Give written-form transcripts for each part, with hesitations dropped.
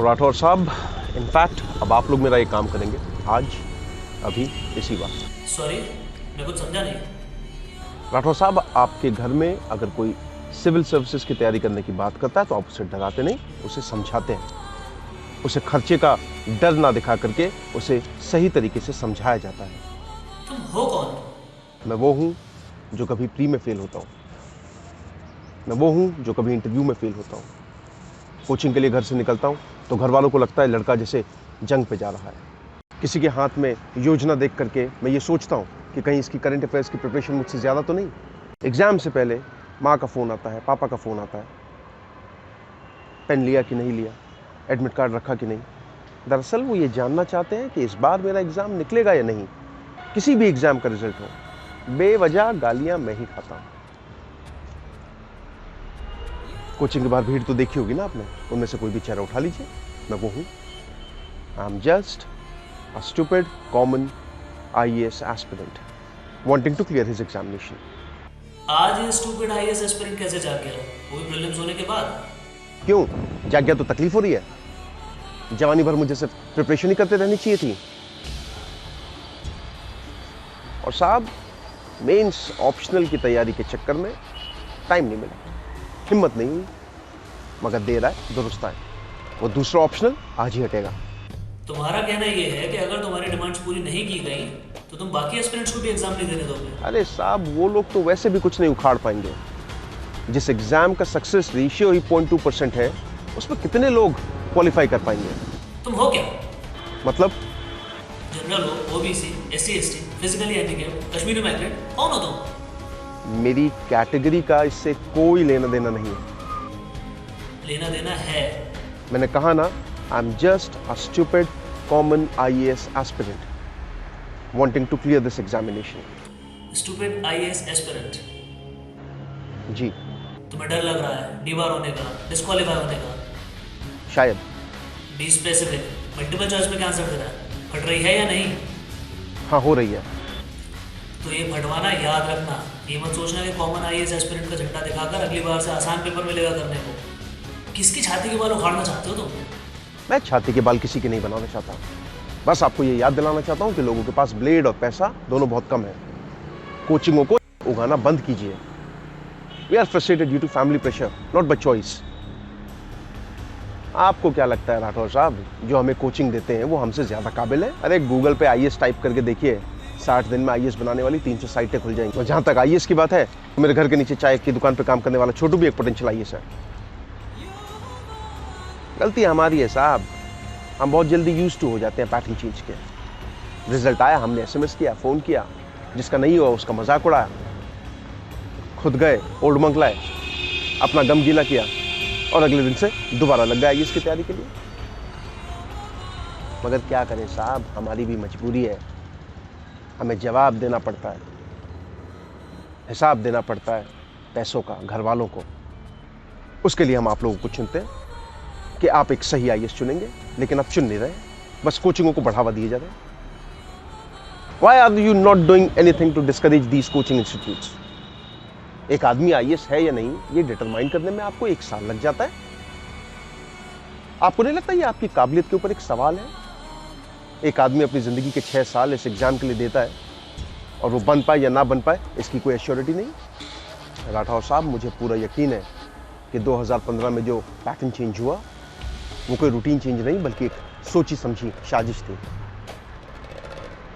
और राठौर साहब, इनफैक्ट अब आप लोग मेरा एक काम करेंगे आज, अभी, इसी वक्त। सॉरी, मैं कुछ समझा नहीं। राठौर साहब, आपके घर में अगर कोई सिविल सर्विसेज की तैयारी करने की बात करता है तो आप उसे डराते नहीं, उसे समझाते हैं। उसे खर्चे का डर ना दिखा करके उसे सही तरीके से समझाया जाता है। तुम हो कौन? मैं वो हूं जो कभी प्री में फेल होता हूं। मैं वो हूं जो कभी इंटरव्यू में फेल होता हूं। कोचिंग के लिए घर से निकलता हूं तो घर वालों को लगता है लड़का जैसे जंग पे जा रहा है। किसी के हाथ में योजना देख करके मैं ये सोचता हूं कि कहीं इसकी करंट अफेयर्स की प्रिपरेशन मुझसे ज़्यादा तो नहीं। एग्ज़ाम से पहले माँ का फ़ोन आता है, पापा का फ़ोन आता है, पेन लिया कि नहीं लिया, एडमिट कार्ड रखा कि नहीं। दरअसल वो ये जानना चाहते हैं कि इस बार मेरा एग्ज़ाम निकलेगा या नहीं। किसी भी एग्ज़ाम का रिजल्ट हो, बेवजह गालियाँ मैं ही खाता हूँ। कोचिंग के बाहर भीड़ तो देखी होगी ना आपने, उनमें से कोई भी चेहरा उठा लीजिए, मैं वो हूँ। I am just a stupid common IAS aspirant wanting to clear his examination. आज ये स्टूपिड आईएएस एस्पिरेंट कैसे जाग गया? वो भी प्रीलिम्स होने के बाद? क्यों जाग गया तो तकलीफ हो रही है? जवानी भर मुझे सिर्फ प्रिपरेशन ही करते रहनी चाहिए थी। और साहब, मेंस ऑप्शनल की तैयारी के चक्कर में टाइम नहीं मिला, हिम्मत नहीं हुई, मगर देर आए दुरुस्त आए। वो दूसरा ऑप्शनल आज ही हटेगा। तुम्हारा कहना ये है कि अगर तुम्हारी डिमांड्स पूरी नहीं की गई तो तुम बाकी एस्पिरेंट्स को भी एग्जाम नहीं देने दोगे? अरे साहब, वो लोग तो वैसे भी कुछ नहीं उखाड़ पाएंगे। जिस एग्जाम का सक्सेस रेशियो ही 0.2% है, उसमें कितने लोग क्वालिफाई कर पाएंगे? तुम हो क्या? मतलब जनरल हो, OBC, SC ST, physically handicapped, Kashmiri migrant, कौन हो तुम? मेरी कैटेगरी का इससे कोई लेना देना नहीं है। लेना देना है। मैंने कहा ना, I am just a stupid common IAS aspirant wanting to clear this examination. Stupid IAS aspirant. जी तुम्हें डर लग रहा है डीबार होने का, डिस्क्वालीफाई होने का? शायद। बी स्पेसिफिक, मल्टीपल चॉइस में क्या आंसर देना है? फट रही है या नहीं? हाँ, हो रही है। तो ये फटवाना याद रखना। ये मत सोचना कि कॉमन आईएएस एस्पिरेंट का झंडा दिखाकर अगली बार से आसान पेपर मिलेगा करने को। किसकी छाती के बाल उखाड़ना चाहते हो तुम? मैं छाती के बाल किसी के नहीं बनाना चाहता, बस आपको ये याद दिलाना चाहता हूँ कि लोगों के पास ब्लेड और पैसा दोनों बहुत कम है। कोचिंगों को उगाना बंद कीजिए। We are frustrated due to family pressure, not by choice. आपको क्या लगता है राठौर साहब, जो हमें कोचिंग देते हैं वो हमसे ज्यादा काबिल है? अरे गूगल पे IAS टाइप करके देखिए, 60 दिन में IAS बनाने वाली 300 साइटें खुल जाएंगी। और जहां तक IAS की बात है, तो मेरे घर के नीचे चाय की दुकान पे काम करने वाला छोटू भी एक पोटेंशियल IAS है। गलती हमारी है साहब, हम बहुत जल्दी यूज टू हो जाते हैं पैटर्न चेंज के। रिजल्ट आया, हमने SMS किया, फोन किया, जिसका नहीं हुआ उसका मजाक उड़ाया, खुद गए ओल्ड मंक लाए, अपना गम गीला किया और अगले दिन से दोबारा लग गया IAS की तैयारी के लिए। मगर क्या करें साहब, हमारी भी मजबूरी है, हमें जवाब देना पड़ता है, हिसाब देना पड़ता है पैसों का, घर वालों को। उसके लिए हम आप लोगों को चुनते हैं कि आप एक सही IAS चुनेंगे, लेकिन आप चुन नहीं रहे, बस कोचिंगों को बढ़ावा दिए जा रहे हैं। Why are you not doing anything to discourage these coaching institutes? एक आदमी IAS है या नहीं, ये डिटरमाइन करने में आपको 1 साल लग जाता है। आपको नहीं लगता ये आपकी काबिलियत के ऊपर एक सवाल है? एक आदमी अपनी जिंदगी के 6 साल इस एग्जाम के लिए देता है और वो बन पाए या ना बन पाए, इसकी कोई एश्योरिटी नहीं। राठौर साहब, मुझे पूरा यकीन है कि 2015 में जो पैटर्न चेंज हुआ वो कोई रूटीन चेंज नहीं, बल्कि एक सोची समझी साजिश थी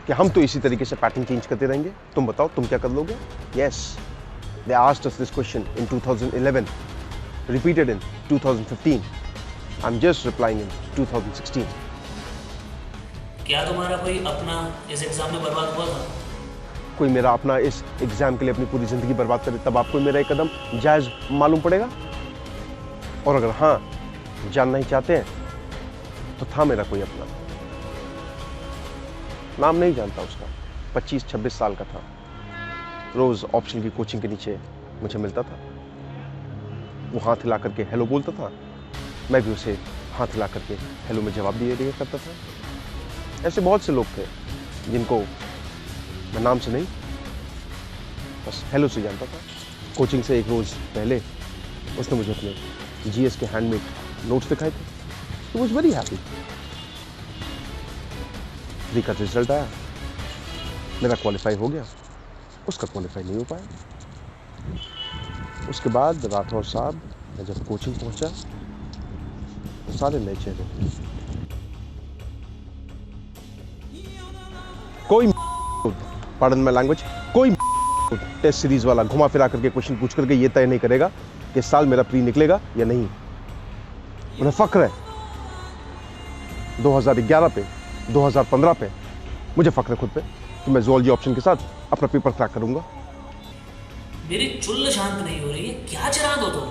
कि हम तो इसी तरीके से पैटर्न चेंज करते रहेंगे। तुम बताओ, तुम क्या कर लोगे? Yes, they asked us this question in 2011, repeated in 2015, I am just replying in 2016। क्या तुम्हारा कोई अपना इस एग्जाम में बर्बाद हुआ था? कोई मेरा अपना इस एग्जाम के लिए अपनी पूरी जिंदगी बर्बाद करे, तब आपको मेरा एक कदम जायज मालूम पड़ेगा? और अगर हाँ जानना ही चाहते हैं तो था मेरा कोई अपना, नाम नहीं जानता उसका, 25-26 साल का था, रोज ऑप्शन की कोचिंग के नीचे मुझे मिलता था। वो हाथ हिला करके हेलो बोलता था, मैं भी उसे हाथ हिला करके हेलो में जवाब दिया करता था। ऐसे बहुत से लोग थे जिनको मैं नाम से नहीं, बस हेलो से जानता था। कोचिंग से एक रोज पहले उसने मुझे अपने GS के हैंडमेड नोट्स दिखाए थे। He was very happy. 3 का रिजल्ट आया, मेरा क्वालिफाई हो गया, उसका क्वालिफाई नहीं हो पाया। उसके बाद राठौर साहब, मैं जब कोचिंग पहुंचा तो सारे नए चेहरे थे। कोई पार्डन माय लैंग्वेज, कोई टेस्ट सीरीज वाला घुमा फिरा करके क्वेश्चन पूछ करके ये तय नहीं करेगा कि इस साल मेरा प्री निकलेगा या नहीं। उन्हें फक्र है 2011 पे, 2015 पे, मुझे फक्र है खुद पे कि मैं ज़ूलॉजी ऑप्शन के साथ अपना पेपर क्रैक करूंगा। मेरी चुल्ल शांत नहीं हो रही है, क्या चिराग हो तुम?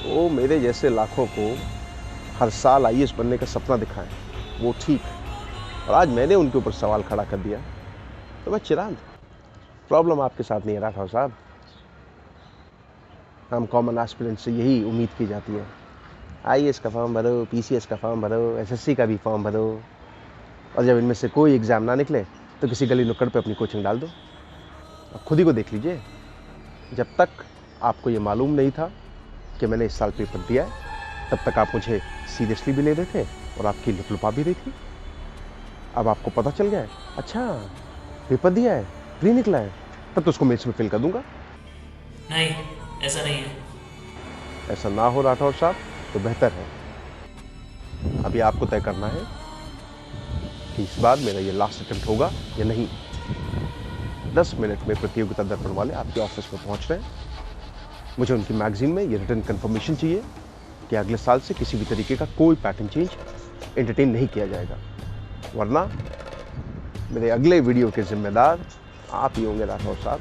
वो मेरे जैसे लाखों को हर साल आईएएस बनने का सपना दिखाएं, वो ठीक, और आज मैंने उनके ऊपर सवाल खड़ा कर दिया तो मैं चिराग। प्रॉब्लम आपके साथ नहीं है राठौर साहब। हम कॉमन एस्पिरेंट से यही उम्मीद की जाती है, आईएएस का फॉर्म भरो, पीसीएस का फॉर्म भरो, एसएससी का भी फॉर्म भरो, और जब इनमें से कोई एग्ज़ाम ना निकले तो किसी गली नुक्कड़ पे अपनी कोचिंग डाल दो। अब खुद ही को देख लीजिए, जब तक आपको ये मालूम नहीं था कि मैंने इस साल पेपर दिया है, तब तक आप मुझे सीरियसली भी ले रहे थे और आपकी लुपलुपा भी रही थी। अब आपको पता चल गया है, अच्छा पेपर दिया है, प्री निकला है, तब तो उसको मेंस में फिल कर दूंगा। नहीं, ऐसा नहीं है। ऐसा ना हो राठौर साहब तो बेहतर है। अभी आपको तय करना है कि इस बार मेरा ये लास्ट अटेम्प्ट होगा या नहीं। 10 मिनट में प्रतियोगिता दर्पण वाले आपके ऑफिस में पहुंच रहे हैं। मुझे उनकी मैगजीन में ये रिटर्न कंफर्मेशन चाहिए कि अगले साल से किसी भी तरीके का कोई पैटर्न चेंज एंटरटेन नहीं किया जाएगा, वरना मेरे अगले वीडियो के जिम्मेदार आप ही होंगे राठौर साहब।